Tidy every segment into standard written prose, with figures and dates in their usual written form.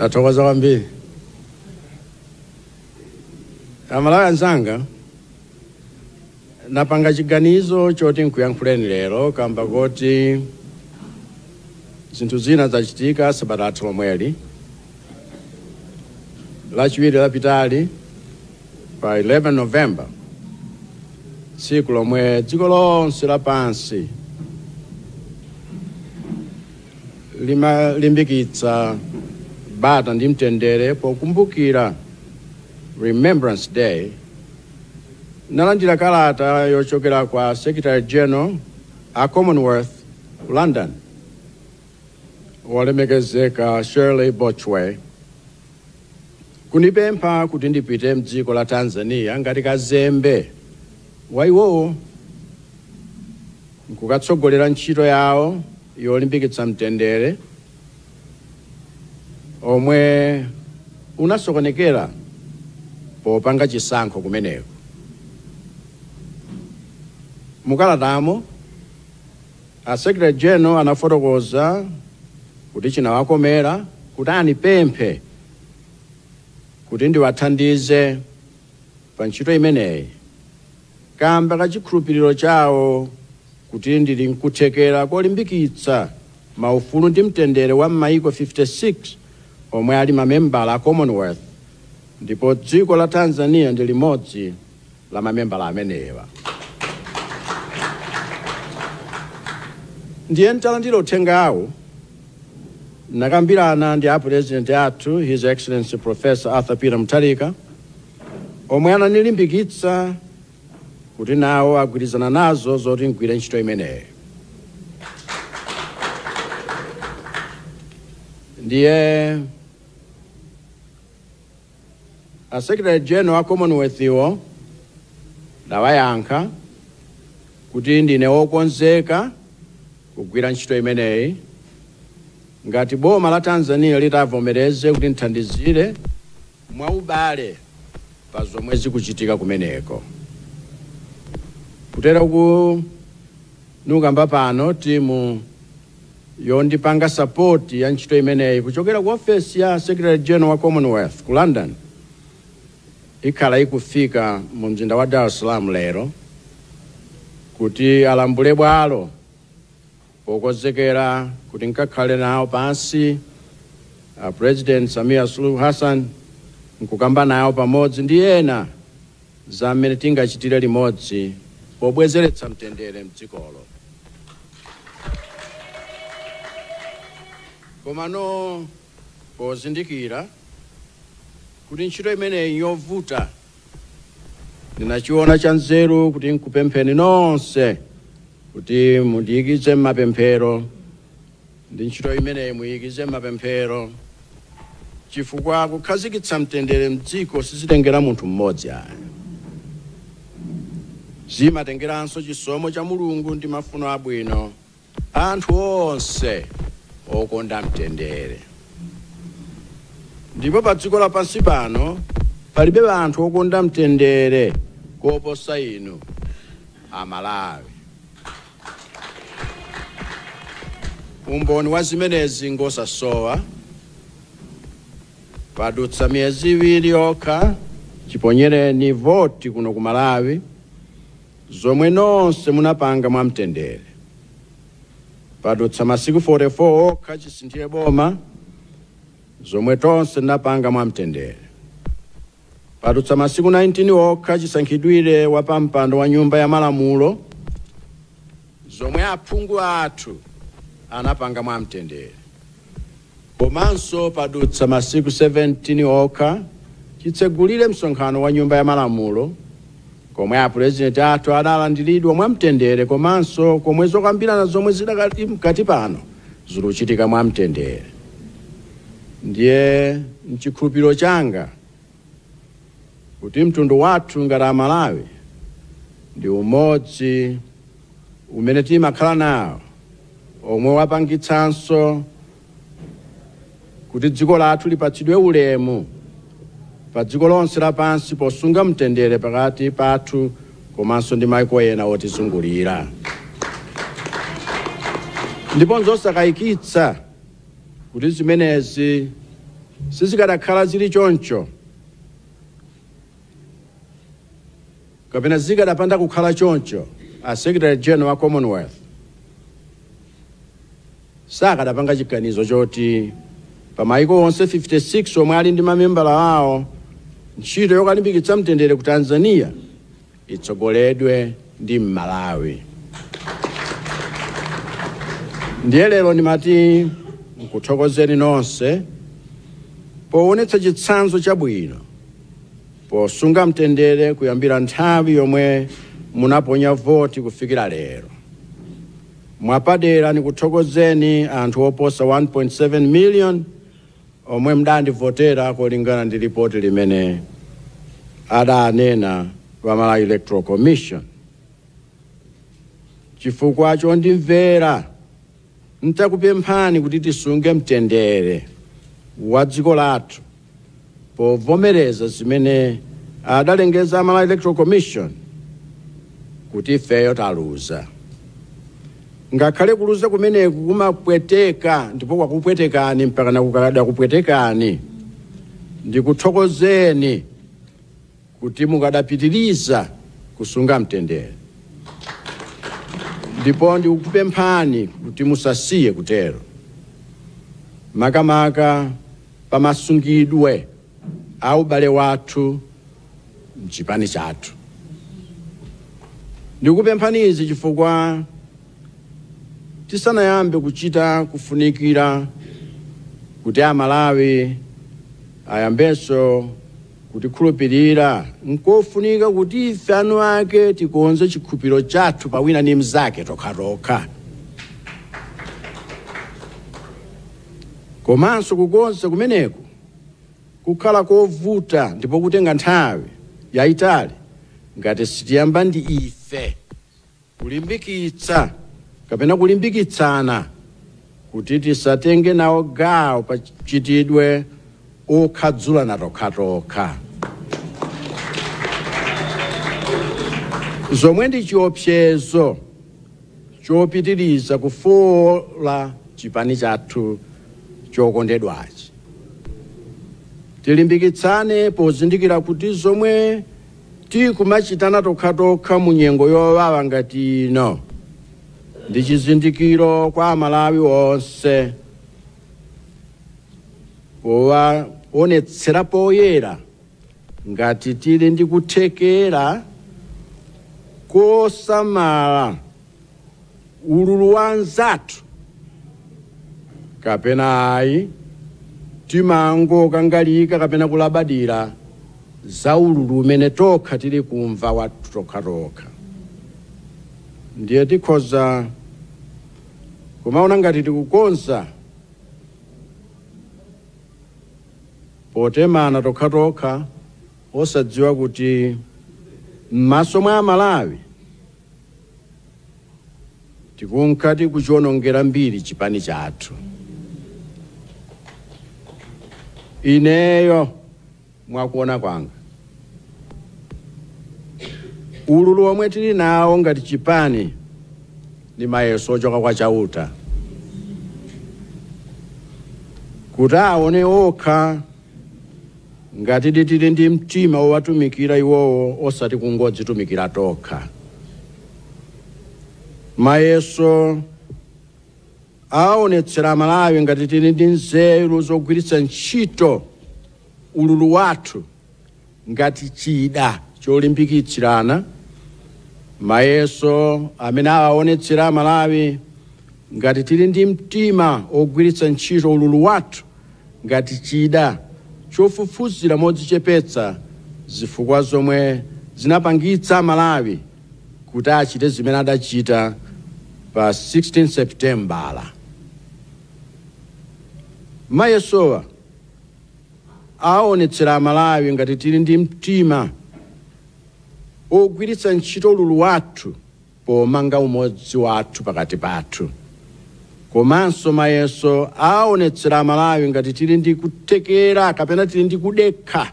Athokoza kwambiri. Amalawi anzanga, napanga chiganizo choti nkuyankhuleni lero kamba kuti zinthu zina zachitika sabata lomweli lachiwiri lapitali pa 11 November, tsiku lomwe dziko lonse lapansi limalimbikitsa bata ndi mtendere pokumbukira Remembrance Day. Nalandira kalata yochokera kwa Secretary General a Commonwealth London, wolemekezeka Shirley Bochwe, kunipempha kuti ndipite mdziko la Tanzania ngati kazembe wa iwowo nkukatsogolera ntchito yawo yolimbikitsa mtendere omwe unasokonekera popanga chisankho kumeneko. Mukalatamo a Secretary General anafotokoza kuti chinawakomera kuti anipemphe kuti ndiwathandize pa ntchito imeneyi kamba ka chikhulupiriro chawo kuti ndili nkuthekera kolimbikitsa maufulu ndi mtendere wa maiko 56 omwe ali mamembala a Commonwealth, ndipo dziko la Tanzania ndi limodzi la mamembala amenewa. Ndiye ntalandira uthengawo nakambirana ndi a President athu His Excellency Professor Arthur Peter Mutharika, omwe ananilimbikitsa kuti nawo agwirizana nazo zoti ngwire ntchito imeneyi. Ndiye a Secretary General a Commonwealth iwo dawayankha kuti ndine wokonzeka kugwira ntchito imeneyi ngati boma la Tanzania litavomereze kuti nthandizire mwaubale pa zomwe zikuchitika kumeneko. Kutera ku nukamba pano timu yondipanga support ya ntchito imeneyi kuchokera ku office ya Secretary General wa Commonwealth ku London ikhala ikufika mu mzinda wa Dar es Salaam lero kuti alambule bwalo pokonzekera kuti nkakhale nawo pansi President Samia Suluhu Hassan nkukamba nawo pamodzi ndi ena za mmene tingachitire limodzi pobwezeretsa mtendere mdzikolo. Komano pozindikira kuti ntchito imeneyi yovuta, ndinachiona cha nzeru kuti nkupempheni nonse kuti mundiyikize m'mapemphero, ndi ntchito imeneyi muyikize m'mapemphero, chifukwa kukhazikitsa mtendere mdziko sizitengera munthu mmodzi ayi. Zimatengeranso chisomo cha Mulungu ndi mafuno abwino anthu onse okonda mtendere. Ndipo pa dziko lapansi pano palibe anthu okonda mtendere koposa inu Amalawi. Umboni wa zimenezi ngosasowa padutsa miyezi iwiri yokha chiponyereni voti kuno ku Malawi zomwe nonse munapanga mwa mtendere. Padutsa masiku 44 okha chisinthire boma zomwe tonse napanga mwa mtendere. Padutsa masiku 19 okha chisankhidwire wa pampando wa nyumba ya malamulo zomwe aphungu athu anapanga mwa mtendere. Komanso padutsa masiku 17 okha chitsegulire msonkhano wa nyumba ya malamulo komwe a President athu adalandiridwa mwa mtendere, komanso komwe zokambirana zomwe zidakali mkati pano ziluchitika mwa mtendere. Ndiye mchikhulupiriro changa kuti mtundu wathu ngati Amalawi ndi umodzi umene timakhala nawo omwe wapangitsanso kuti dziko lathu lipatsidwe ulemu pa dziko lonse lapansi posunga mtendere pakati pathu komanso ndi maiko ena otizungulira. Ndipo nzosakayikitsa kuti zimenezi sizikadakhala zili choncho, kapena zikadapanda kukhala choncho, a Secretary General wa Commonwealth sakadapanga chiganizo choti pa maiko onse 56 omwe ali ndi mamembala awo ntchito yokalimbikitsa mtendere ku Tanzania itsogoledwe ndi Malawi. Ndiye lero ndimati nkuthokozeni nonse poonetsa chitsanzo chabwino posunga mtendere kuyambira nthawi yomwe munaponya voti kufikira lero. Mwapadera nikuthokozeni anthu oposa 1.7 million omwe mdandivotera kulingana ndi ripoti limene adanena kwa Malawi Electoral Commission. Chifukwa chondimvera ntakupemphani kuti tisunge mtendere wa dziko lathu povomereza zimene adalengeza Malawi Electoral Commission kuti ifeyo taluza. Ngakhale kuluza kumeneku kumapweteka ndipo kwakupwetekani mpaka nakukada kupwetekani, ndikuthokozeni kuti mukadapitiriza kusunga mtendere, ndipo ndikupemphani kuti musasiye kutero, makamaka pamasungidwe au bale wathu mchipani chathu. Ndikupemphani izi chifukwa tisanayambe kuchita kufunikira kuti Amalawi ayambenso kutikhulupirira, nkofunika kuti ife anu ake tikonze chikhulupiriro chathu pa wina ndi mnzake tokhatokha. Komanso kukonza kumeneku kukhala kovuta ndipo kutenga nthawi yayitali ngati sitiyamba ndi ife kulimbikitsa kapena kulimbikitsana kuti tisatenge nawo gawo pa chitidwe okhadzulana tokhatokha. Zomwe ndi chiopsezo chopitiriza kufola chipani chathu chokondedwachi. Tilimbikitsane pozindikira kuti zomwe tikumachitana tokhatokha mu nyengo yowawa ngati ino ndi chizindikiro kwa Amalawi onse powaonetsera poyera ngati tili ndi kuthekera kosamala ululu wa anzathu, kapena ayi timangokangalika kapena kulabadira za ululu umene tokha tili kumva wathu tokhatokha. Ndiye tikhoza kumaona ngati tikukonza potemana tokhatokha osadziwa kuti m'maso mwa Amalawi tikunkati kuchionongera mbiri chipani chathu. Ineyo mwakuona kwanga ululu omwe tili nawo ngati chipani ndi mayeso ochoka kwa chauta, kuti aone okha ngati tili ndi mtima wowatumikira iwowo osati kungodzitumikira tokha. Mayeso aonetsera Amalawi ngati tili ndi nzeru zogwiritsa ntchito ululu wathu ngati chida cholimbikitsirana. Mayeso amene aonetsera Amalawi ngati tili ndi mtima ogwiritsa ntchito ululu wathu ngati chida chofufuzira modzichepetsa zifukwa zomwe zinapangitsa Amalawi kuti achite zimene adachita pa 16 September. Mayesowa aonetsera Amalawi ngati tili ndi mtima ogwiritsa ntchito ululu wathu pomanga umodzi wathu pakati pathu. Komanso mayeso aonetsera Amalawi ngati tili ndi kuthekera kapena tili ndi kudekha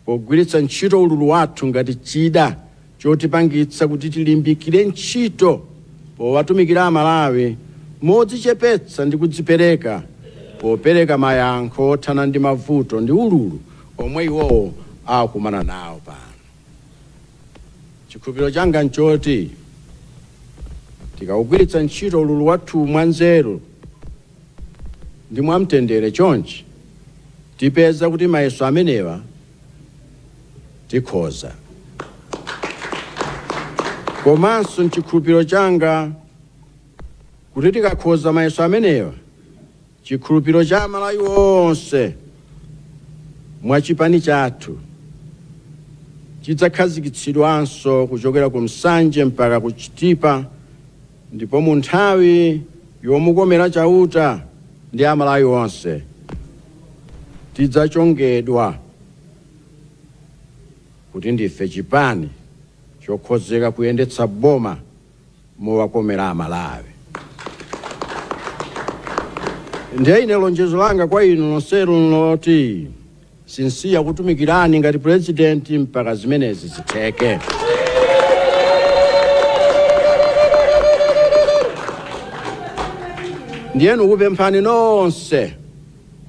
pogwiritsa ntchito ululu wathu ngati chida chotipangitsa kuti tilimbikire ntchito powatumikira Amalawi modzichepetsa ndi kudzipereka popereka mayankho othana ndi mavuto ndi ululu omwe iwowo akumana nawo pano. Chikhulupiriro changa nchoti tikawugwiritsa ntchito ululu wathu mwanzeru ndi mwamtendere chonchi tipeza kuti mayeso amenewa tikhoza. Komanso nchikhulupiriro changa kuti tikakhoza mayeso amenewa, chikhulupiriro cha amalawi onse mwachipani chathu chidzakhazikitsidwanso kuchokera ku Msanje mpaka ku Chitipa, ndipo mu nthawi yomukomera chauta ndi amalawi onse tidzachongedwa kuti ndife chipani chokhozeka kuyendetsa boma mowakomera amalawi. Ndiye ine lonjezo langa kwa inu nonsenu loti sinsiya kutumikirani ngati president mpaka zimenezi zitheke. Ndiyenu kupemphani nonse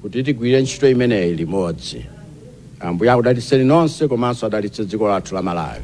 kuti tigwire ntchito imeneyi limodzi. Ambuye akudalitseni nonse komanso adalitse dziko lathu la Malawi.